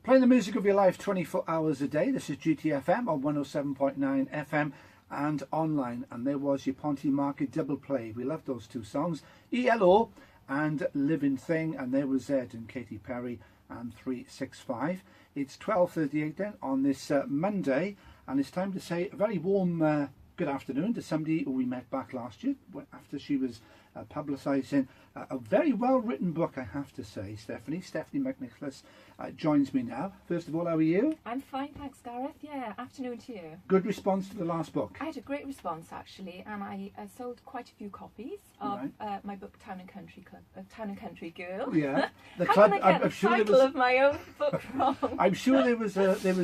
Playing the music of your life 24 hours a day. This is GTFM on 107.9 FM and online. And there was your Ponty Market double play. We loved those two songs, ELO and Living Thing. And there was Ed and Katy Perry and 365. It's 12:38 then on this Monday. And it's time to say a very warm good afternoon to somebody who we met back last year after she was publicising a very well written book, I have to say. Stephanie McNicholas joins me now. First of all, how are you? I'm fine, thanks, Gareth. Yeah, afternoon to you. Good response to the last book. I had a great response actually, and I sold quite a few copies of my book Town and Country Club, Town and Country Girl. Yeah, the club. I'm sure the title of my own book wrong. I'm sure there was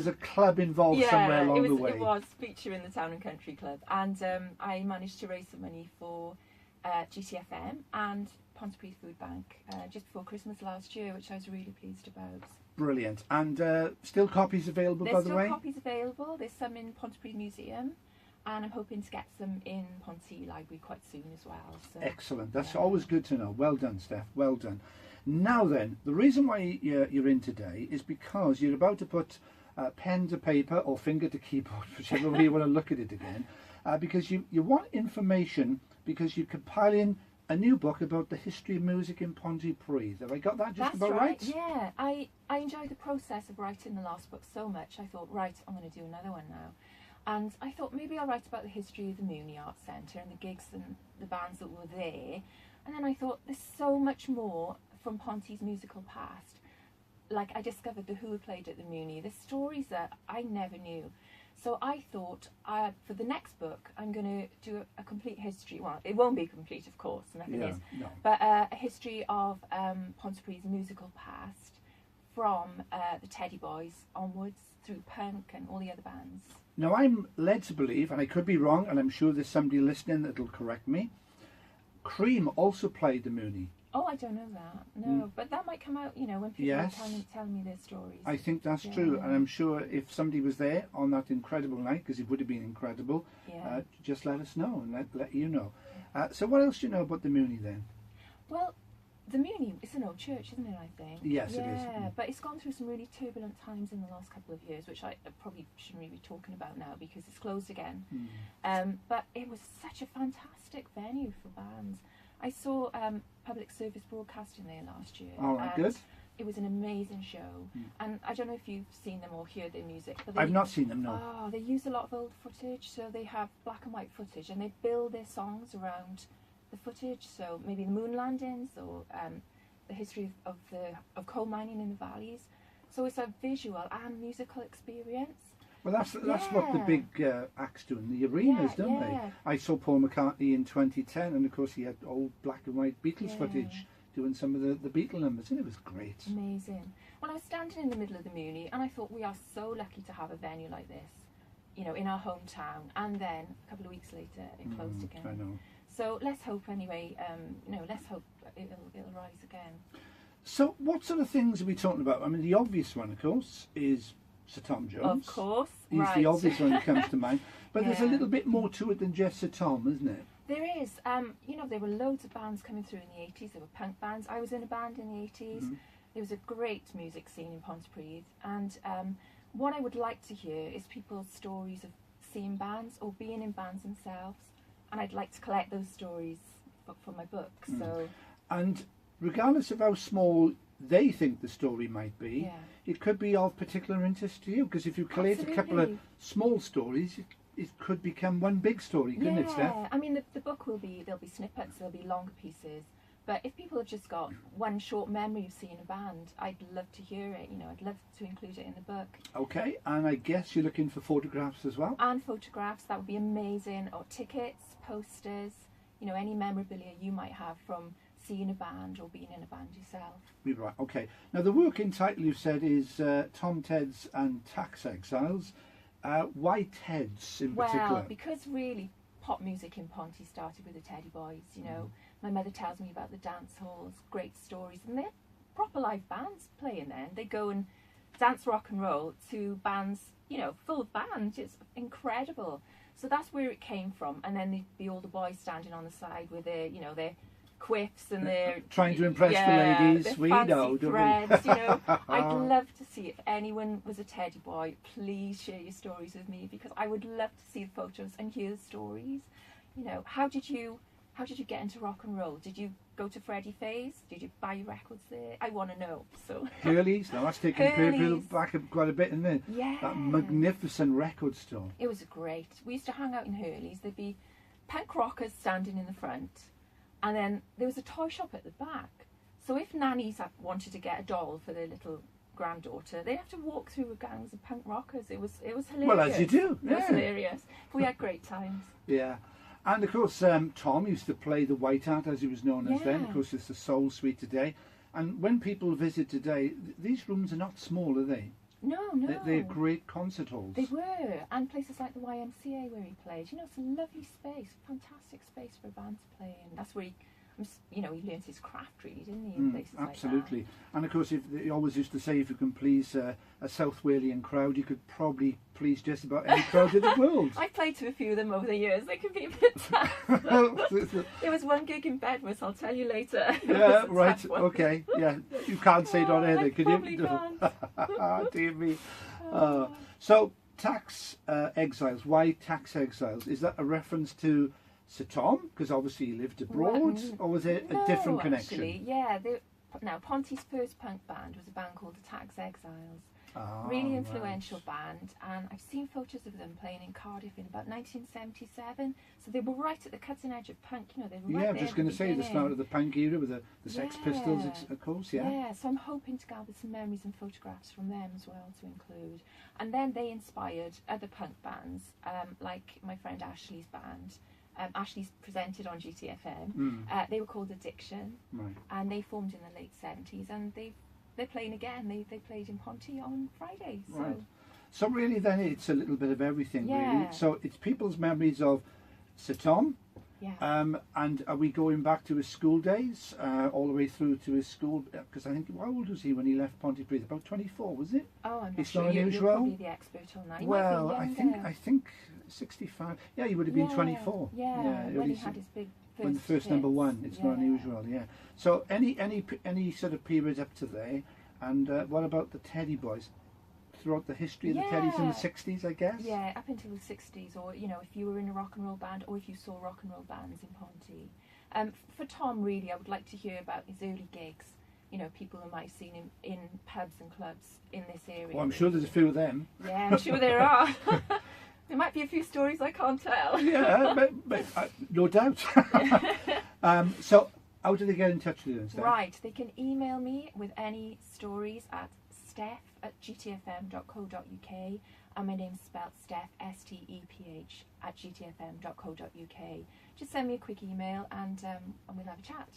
a club involved somewhere along the way. It was featuring the Town and Country Club, and I managed to raise some money for GTFM and Pontypridd Food Bank just before Christmas last year, which I was really pleased about. Brilliant. And still copies available, by the way? There's still copies available. There's some in Pontypridd Museum, and I'm hoping to get some in Ponty Library quite soon as well. So, excellent. That's always good to know. Well done, Steph. Well done. Now then, the reason why you're in today is because you're about to put pen to paper or finger to keyboard, whichever way you want to look at it again, because you want information, because you're compiling a new book about the history of music in Pontypridd. Have I got that just about right? Yeah, I enjoyed the process of writing the last book so much. I thought, right, I'm going to do another one now. And I thought maybe I'll write about the history of the Muni Art Centre and the gigs and the bands that were there. And then I thought, there's so much more from Ponty's musical past. Like, I discovered the Who played at the Muni. There's stories that I never knew. So I thought, for the next book, I'm going to do a complete history. Well, it won't be complete, of course, nothing is. No. But a history of Pontypridd's musical past from the Teddy Boys onwards through punk and all the other bands. Now, I'm led to believe, and I could be wrong, and I'm sure there's somebody listening that'll correct me, Cream also played the Muni. Oh, I don't know that. No, but that might come out, when people are telling me their stories. I think that's true, and I'm sure if somebody was there on that incredible night, because it would have been incredible, just let us know and let you know. So what else do you know about the Muni then? Well, the Muni, it's an old church, isn't it, I think? Yes, it is. Yeah, but it's gone through some really turbulent times in the last couple of years, which I probably shouldn't really be talking about now because it's closed again. But it was such a fantastic venue for bands. I saw public service broadcasting there last year. All right, good. It was an amazing show. And I don't know if you've seen them or heard their music. But I've not seen them, no. Oh, they use a lot of old footage. So they have black and white footage and they build their songs around the footage. So maybe the moon landings or the history of coal mining in the valleys. So it's a visual and musical experience. Well, that's what the big acts do in the arenas, don't they? I saw Paul McCartney in 2010, and of course he had old black and white Beatles footage doing some of the Beatle numbers, and it was great. Amazing. Well, I was standing in the middle of the Muni, and I thought we are so lucky to have a venue like this, in our hometown. And then a couple of weeks later, it closed again. I know. So let's hope anyway. Let's hope it'll rise again. So, what sort of things are we talking about? I mean, the obvious one, of course, is Sir Tom Jones. Of course, he's the obvious one that comes to mind. But there's a little bit more to it than just Sir Tom, isn't it? There is. There were loads of bands coming through in the 80s. There were punk bands. I was in a band in the 80s. There was a great music scene in Pontypridd. And what I would like to hear is people's stories of seeing bands or being in bands themselves. And I'd like to collect those stories for my book. So. And regardless of how small they think the story might be, it could be of particular interest to you, because if you collate a couple of small stories, it could become one big story, couldn't it, Steph? I mean, the book there'll be snippets, there'll be longer pieces, but if people have just got one short memory of seeing a band, I'd love to hear it, I'd love to include it in the book. Okay, and I guess you're looking for photographs as well? And photographs, that would be amazing, or tickets, posters, any memorabilia you might have from seeing a band or being in a band yourself. Right, okay. Now the working title you said is Tom, Ted's and Tax Exiles. Why Ted's in particular? Well, because really pop music in Ponty started with the Teddy Boys, My mother tells me about the dance halls, great stories, and they're proper live bands playing there. They go and dance rock and roll to bands, full band. It's incredible. So that's where it came from. And then there'd be all the boys standing on the side with their quiffs and their trying to impress the ladies. their We fancy know, don't threads, we? you know. I'd love to see, if anyone was a teddy boy, please share your stories with me, because I would love to see the photos and hear the stories. You know, how did you get into rock and roll? Did you go to Freddie Faye's? Did you buy your records there? I want to know. So Hurley's, now that's taking people back quite a bit, isn't it? Yeah. That magnificent record store. It was great. We used to hang out in Hurley's. There'd be punk rockers standing in the front, and then there was a toy shop at the back. So if nannies wanted to get a doll for their little granddaughter, they'd have to walk through gangs of punk rockers. It was hilarious. Well, as you do. It was hilarious. We had great times. Yeah. And of course, Tom used to play the White Hat, as he was known as then. Of course, it's the Soul Suite today. And when people visit today, these rooms are not small, are they? No. They're great concert halls. They were. And places like the YMCA where he played. You know, it's a lovely space, fantastic space for a band to play in. That's where he learnt his craft, really, didn't he, in places absolutely. like that. And of course, he always used to say, if you can please a South Walian crowd, you could probably please just about any crowd in the world. I played to a few of them over the years. They can be a bit tough. There was one gig in Bedworth, I'll tell you later. Yeah, right, okay. Yeah, you can't say it on air then, can you? Can't. Dear me. So, Tax Exiles. Why Tax Exiles? Is that a reference to Sir Tom? Because obviously he lived abroad, or was it a different connection? Actually, yeah. Now, Ponty's first punk band was a band called the Tax Exiles. Really influential band, and I've seen photos of them playing in Cardiff in about 1977. So they were right at the cutting edge of punk. You know, they were right I'm just going to say the start of the punk era with the Sex Pistols, of course. Yeah. So I'm hoping to gather some memories and photographs from them as well to include. And then they inspired other punk bands, like my friend Ashley's band. Ashley's presented on GTFM. They were called Addiction, and they formed in the late 70s, and they're playing again. They played in Ponty on Friday. So really then it's a little bit of everything, really. Yeah. So it's people's memories of Sir Tom. Yeah. And are we going back to his school days, all the way through to his school? Because I think, how old was he when he left Pontypridd? About 24, was it? Oh, I'm not it's sure. not unusual. You're probably the expert on that. He well, I think 65. Yeah, he would have been 24. Yeah, when he had his big first when the first hits. number one. It's not unusual. Yeah. So any sort of period up to there, and what about the Teddy Boys? Throughout the history of the Teddies in the 60s, I guess? Yeah, up until the 60s, or, you know, if you were in a rock and roll band, or if you saw rock and roll bands in Ponty. For Tom, really, I would like to hear about his early gigs. You know, people who might have seen him in pubs and clubs in this area. Well, I'm sure there's a few of them. Yeah, I'm sure there are. There might be a few stories I can't tell. Yeah, no doubt. So, how do they get in touch with you, Steph? Right, they can email me with any stories at steph@gtfm.co.uk, and my name's spelled Steph, STEPH, @gtfm.co.uk. Just send me a quick email and we'll have a chat.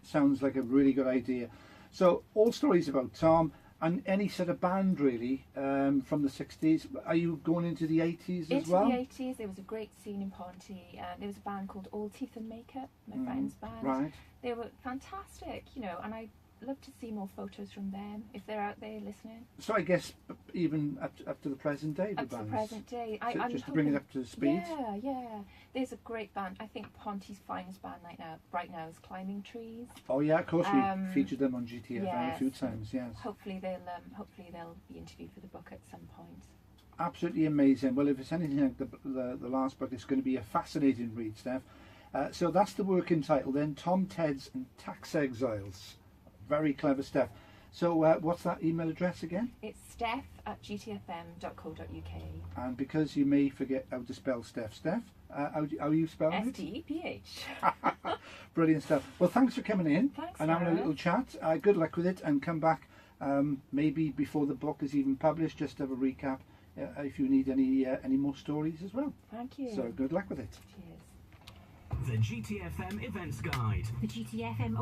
Sounds like a really good idea. So, all stories about Tom and any sort of band really from the 60s. Are you going into the 80s as well? Into the 80s, there was a great scene in Ponty. There was a band called All Teeth and Makeup, my friend's band. Right. They were fantastic, you know, and I love to see more photos from them if they're out there listening. So I guess even up to the present day, the up to bands. the present day. Just to bring it up to speed. Yeah. There's a great band. I think Ponty's finest band right now is Climbing Trees. Oh yeah, of course we featured them on GTFM a few times. Yes. Hopefully they'll be interviewed for the book at some point. Absolutely amazing. Well, if it's anything like the last book, it's going to be a fascinating read, Steph. So that's the working title then, Tom, Ted's and Tax Exiles. Very clever stuff. So what's that email address again? It's steph@gtfm.co.uk. And because you may forget how to spell Steph, how you spell it? STEPH. Brilliant stuff. Well, thanks for coming in and having a little chat. Good luck with it, and come back maybe before the book is even published, just to have a recap if you need any more stories as well. Thank you. So good luck with it. Cheers. The GTFM Events Guide. The GTFM